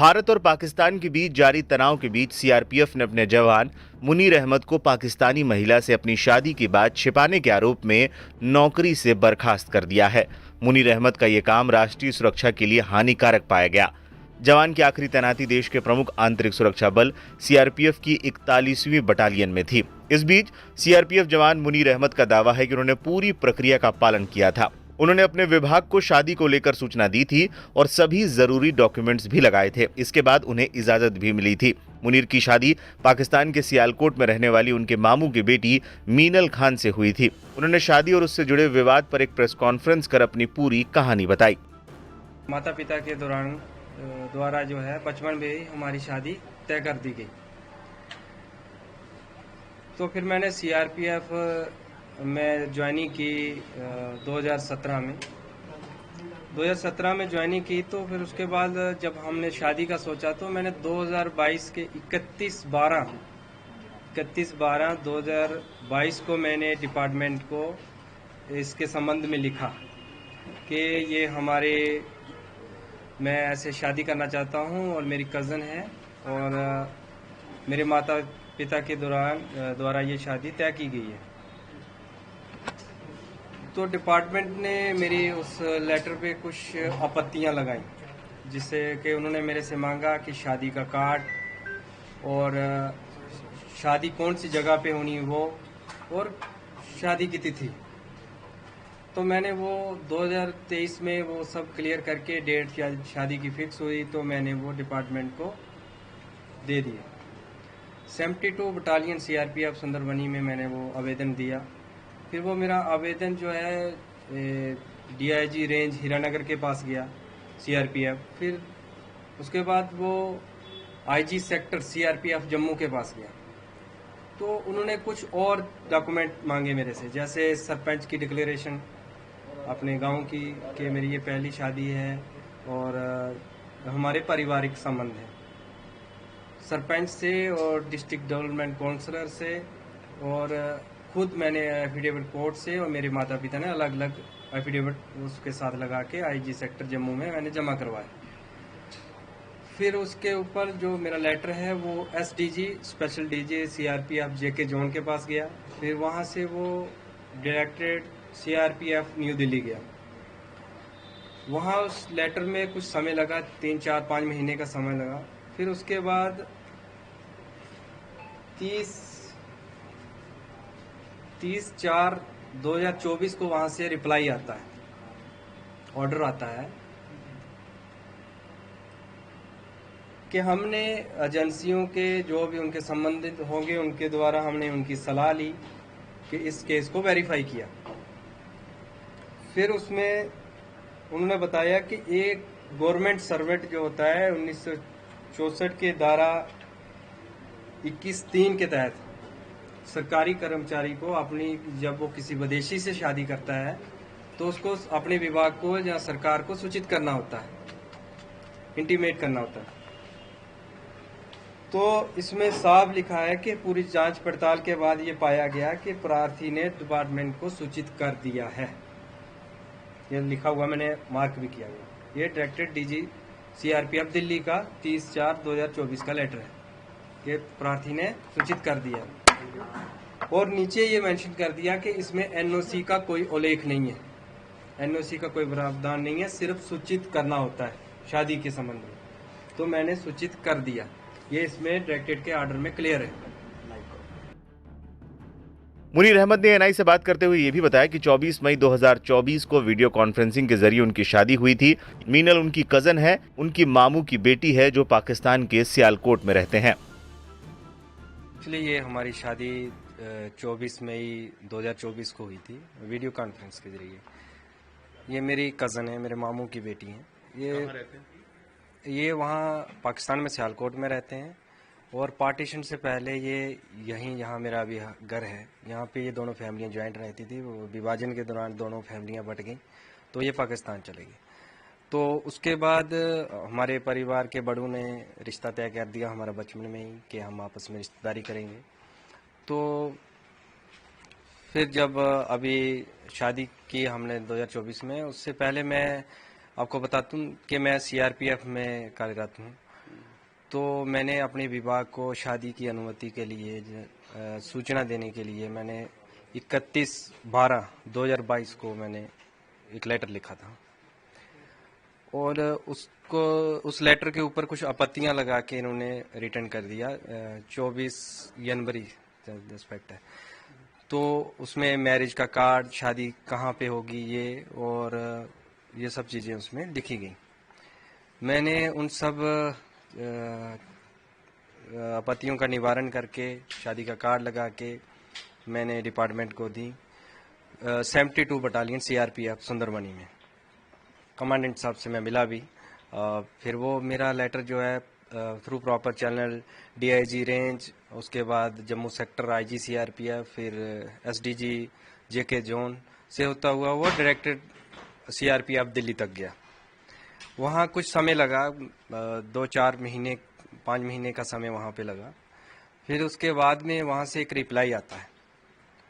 भारत और पाकिस्तान के बीच जारी तनाव के बीच सीआरपीएफ ने अपने जवान मुनीर अहमद को पाकिस्तानी महिला से अपनी शादी की बात छिपाने के आरोप में नौकरी से बर्खास्त कर दिया है। मुनीर अहमद का यह काम राष्ट्रीय सुरक्षा के लिए हानिकारक पाया गया। जवान की आखिरी तैनाती देश के प्रमुख आंतरिक सुरक्षा बल सीआरपीएफ की 41वीं बटालियन में थी। इस बीच सीआरपीएफ जवान मुनीर अहमद का दावा है कि उन्होंने पूरी प्रक्रिया का पालन किया था। उन्होंने अपने विभाग को शादी को लेकर सूचना दी थी और सभी जरूरी डॉक्यूमेंट्स भी लगाए थे। इसके बाद उन्हें इजाजत भी मिली थी। मुनीर की शादी पाकिस्तान के सियालकोट में रहने वाली उनके मामू की बेटी मीनल खान से हुई थी। उन्होंने शादी और उससे जुड़े विवाद पर एक प्रेस कॉन्फ्रेंस कर अपनी पूरी कहानी बताई। माता पिता के द्वारा जो है बचपन में ही हमारी शादी तय कर दी गई। तो फिर मैंने सीआरपीएफ में ज्वाइनिंग की 2017 में ज्वाइनिंग की। तो फिर उसके बाद जब हमने शादी का सोचा तो मैंने 2022 के 31/12/2022 को मैंने डिपार्टमेंट को इसके संबंध में लिखा कि ये मैं ऐसे शादी करना चाहता हूँ और मेरी कज़न है और मेरे माता पिता के द्वारा ये शादी तय की गई है। तो डिपार्टमेंट ने मेरी उस लेटर पे कुछ आपत्तियां लगाई, जिससे कि उन्होंने मेरे से मांगा कि शादी का कार्ड और शादी कौन सी जगह पे होनी वो और शादी की तिथि। तो मैंने वो 2023 में वो सब क्लियर करके डेट शादी की फिक्स हुई तो मैंने वो डिपार्टमेंट को दे दिया। 72 बटालियन सीआरपीएफ सुंदरबनी में मैंने वो आवेदन दिया। फिर वो मेरा आवेदन जो है डीआईजी रेंज हीरानगर के पास गया सीआरपीएफ। फिर उसके बाद वो आईजी सेक्टर सीआरपीएफ जम्मू के पास गया। तो उन्होंने कुछ और डॉक्यूमेंट मांगे मेरे से, जैसे सरपंच की डिक्लेरेशन अपने गांव की कि मेरी ये पहली शादी है और हमारे पारिवारिक संबंध है, सरपंच से और डिस्ट्रिक्ट डेवलपमेंट काउंसलर से, और खुद मैंने एफिडेविट कोर्ट से और मेरे माता पिता ने अलग अलग एफिडेविट उसके साथ लगा के आईजी सेक्टर जम्मू में मैंने जमा करवाया। फिर उसके ऊपर जो मेरा लेटर है वो एसडीजी स्पेशल डीजी सीआरपीएफ जेके जोन के पास गया। फिर वहाँ से वो डायरेक्टरेट सीआरपीएफ न्यू दिल्ली गया। वहाँ उस लेटर में कुछ समय लगा, 3-4-5 महीने का समय लगा। फिर उसके बाद 30/4/2024 को वहाँ से रिप्लाई आता है, ऑर्डर आता है कि हमने एजेंसियों के जो भी उनके संबंधित होंगे उनके द्वारा हमने उनकी सलाह ली कि इस केस को वेरीफाई किया। फिर उसमें उन्होंने बताया कि एक गवर्नमेंट सर्वेंट जो होता है 1964 के धारा 21(3) के तहत सरकारी कर्मचारी को अपनी जब वो किसी विदेशी से शादी करता है तो उसको अपने विभाग को या सरकार को सूचित करना होता है, इंटीमेट करना होता है। तो इसमें साफ लिखा है कि पूरी जांच पड़ताल के बाद ये पाया गया कि प्रार्थी ने डिपार्टमेंट को सूचित कर दिया है। ये लिखा हुआ मैंने मार्क भी किया हुआ। ये डायरेक्टर डीजी सीआरपीएफ दिल्ली का 30/4/2024 का लेटर है कि प्रार्थी ने सूचित कर दिया। और नीचे ये मेंशन कर दिया कि इसमें एनओसी का कोई उल्लेख नहीं है, एनओसी का कोई प्रावधान नहीं है, सिर्फ सूचित करना होता है शादी के संबंध में। तो मैंने सूचित कर दिया, ये इसमें डायरेक्टरेट के ऑर्डर में क्लियर है। मुनीर अहमद ने एनआई से बात करते हुए ये भी बताया कि 24 मई 2024 को वीडियो कॉन्फ्रेंसिंग के जरिए उनकी शादी हुई थी। मीनल उनकी कजन है, उनकी मामू की बेटी है जो पाकिस्तान के सियालकोट में रहते हैं। एक्चुअली ये हमारी शादी 24 मई 2024 को हुई थी वीडियो कॉन्फ्रेंस के जरिए। ये मेरी कज़न है, मेरे मामू की बेटी है। ये वहाँ पाकिस्तान में सियालकोट में रहते हैं और पार्टीशन से पहले ये यहाँ मेरा अभी घर है, यहाँ पे ये दोनों फैमिलियाँ ज्वाइंट रहती थी। वो विभाजन के दौरान दोनों फैमिलियाँ बट गई तो ये पाकिस्तान चले गए। तो उसके बाद हमारे परिवार के बड़ों ने रिश्ता तय कर दिया हमारा बचपन में ही कि हम आपस में रिश्तेदारी करेंगे। तो फिर जब अभी शादी की हमने 2024 में, उससे पहले मैं आपको बता दूं कि मैं सीआरपीएफ में कार्यरत हूँ तो मैंने अपने विभाग को शादी की अनुमति के लिए सूचना देने के लिए मैंने 31/12/2022 को मैंने एक लेटर लिखा था और उस लेटर के ऊपर कुछ आपत्तियां लगा के इन्होंने रिटर्न कर दिया 24 जनवरी रिस्पेक्ट है। तो उसमें मैरिज का कार्ड, शादी कहाँ पे होगी और ये सब चीज़ें उसमें लिखी गई। मैंने उन सब आपत्तियों का निवारण करके शादी का कार्ड लगा के मैंने डिपार्टमेंट को दी। 72 बटालियन CRPF सुंदरबनी में कमांडेंट साहब से मैं मिला भी। फिर वो मेरा लेटर जो है through proper channel DIG range, उसके बाद जम्मू सेक्टर IG CRPF, फिर SDG JK जोन से होता हुआ वो डायरेक्टेड CRPF दिल्ली तक गया। वहाँ कुछ समय लगा, 2-4 महीने 5 महीने का समय वहाँ पे लगा। फिर उसके बाद में वहाँ से एक रिप्लाई आता है,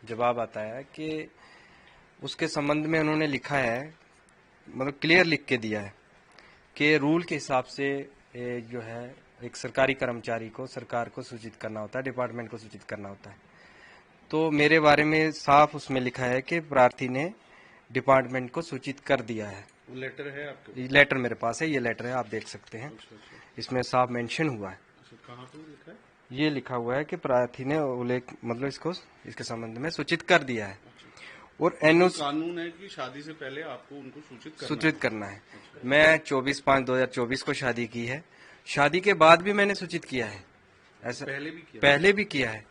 जवाब आता है कि उसके संबंध में उन्होंने लिखा है, मतलब क्लियर लिख के दिया है कि रूल के हिसाब से जो है एक सरकारी कर्मचारी को सरकार को सूचित करना होता है, डिपार्टमेंट को सूचित करना होता है। तो मेरे बारे में साफ उसमें लिखा है कि प्रार्थी ने डिपार्टमेंट को सूचित कर दिया है। वो लेटर है आपके? ये लेटर मेरे पास है, ये लेटर है, आप देख सकते हैं। इसमें साफ मेंशन हुआ है। कहाँ पे लिखा है? ये लिखा हुआ है कि प्रार्थी ने उल्लेख मतलब इसके संबंध में सूचित कर दिया है। और NOC कानून है कि शादी से पहले आपको उनको सूचित करना है। मैं 24/5/2024 को शादी की है। शादी के बाद भी मैंने सूचित किया है, ऐसा पहले भी किया है।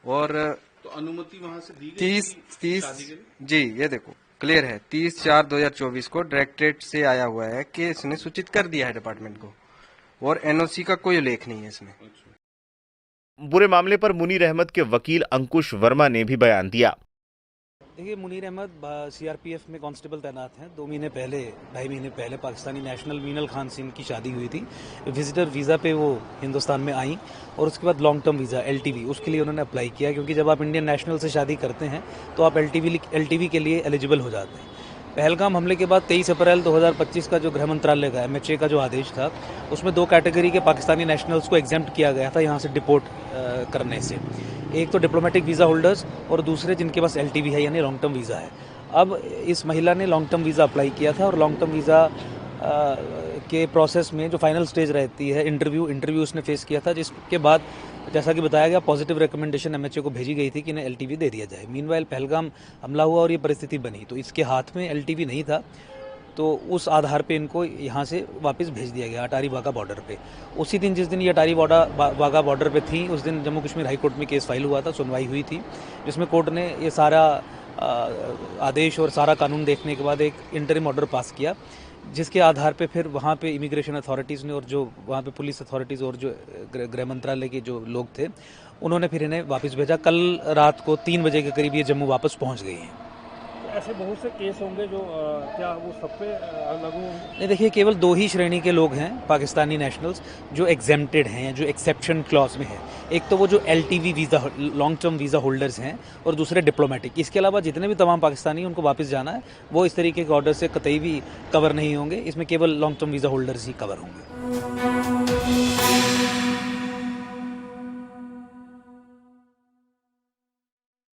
और तो अनुमति वहां से दी गई 30 जी, ये देखो क्लियर है, 30/4/2024 को डायरेक्टरेट से आया हुआ है कि इसने सूचित कर दिया है डिपार्टमेंट को, और NOC का कोई उल्लेख नहीं है इसमें। पूरे मामले पर मुनीर अहमद के वकील अंकुश वर्मा ने भी बयान दिया। देखिए, मुनीर अहमद CRPF में कांस्टेबल तैनात हैं। 2 महीने पहले, 2.5 महीने पहले पाकिस्तानी नेशनल मीनल खान से इनकी शादी हुई थी। विजिटर वीज़ा पे वो हिंदुस्तान में आई और उसके बाद लॉन्ग टर्म वीज़ा LTV उसके लिए उन्होंने अप्लाई किया, क्योंकि जब आप इंडियन नेशनल से शादी करते हैं तो आप LTV के लिए एलिजिबल हो जाते हैं। पहलगाम हमले के बाद 23 अप्रैल 2025 का जो गृह मंत्रालय का MHA का जो आदेश था, उसमें 2 कैटेगरी के पाकिस्तानी नेशनल्स को एग्जेम्प्ट किया गया था यहाँ से डिपोर्ट करने से। एक तो डिप्लोमेटिक वीज़ा होल्डर्स और दूसरे जिनके पास LTV है यानी लॉन्ग टर्म वीज़ा है। अब इस महिला ने लॉन्ग टर्म वीज़ा अप्लाई किया था और लॉन्ग टर्म वीज़ा के प्रोसेस में जो फाइनल स्टेज रहती है इंटरव्यू उसने फेस किया था, जिसके बाद जैसा कि बताया गया पॉजिटिव रिकमेंडेशन MHA को भेजी गई थी कि इन्हें LTV दे दिया जाए। मीनवाइल पहलगाम हमला हुआ और ये परिस्थिति बनी, तो इसके हाथ में LTV नहीं था, तो उस आधार पे इनको यहाँ से वापस भेज दिया गया अटारी वाघा बॉर्डर पे। उसी दिन जिस दिन ये अटारी वाघा बॉर्डर पे थी, उस दिन जम्मू कश्मीर हाई कोर्ट में केस फाइल हुआ था, सुनवाई हुई थी, जिसमें कोर्ट ने ये सारा आदेश और सारा कानून देखने के बाद एक इंटरिम ऑर्डर पास किया, जिसके आधार पे फिर वहाँ पे इमिग्रेशन अथॉरिटीज़ ने और जो वहाँ पे पुलिस अथॉरिटीज़ और जो गृह मंत्रालय के जो लोग थे, उन्होंने फिर इन्हें वापस भेजा। कल रात को 3 बजे के करीब ये जम्मू वापस पहुँच गई हैं। ऐसे बहुत से केस होंगे जो क्या वो सब पे लागू होंगे? नहीं, देखिए, केवल 2 ही श्रेणी के लोग हैं पाकिस्तानी नेशनल्स जो एग्जेम्प्टेड हैं, जो एक्सेप्शन क्लॉज में है। एक तो वो जो LTV visa long term visa holders हैं और दूसरे डिप्लोमेटिक। इसके अलावा जितने भी तमाम पाकिस्तानी उनको वापस जाना है, वो इस तरीके के ऑर्डर से कतई भी कवर नहीं होंगे। इसमें केवल लॉन्ग टर्म वीज़ा होल्डर्स ही कवर होंगे।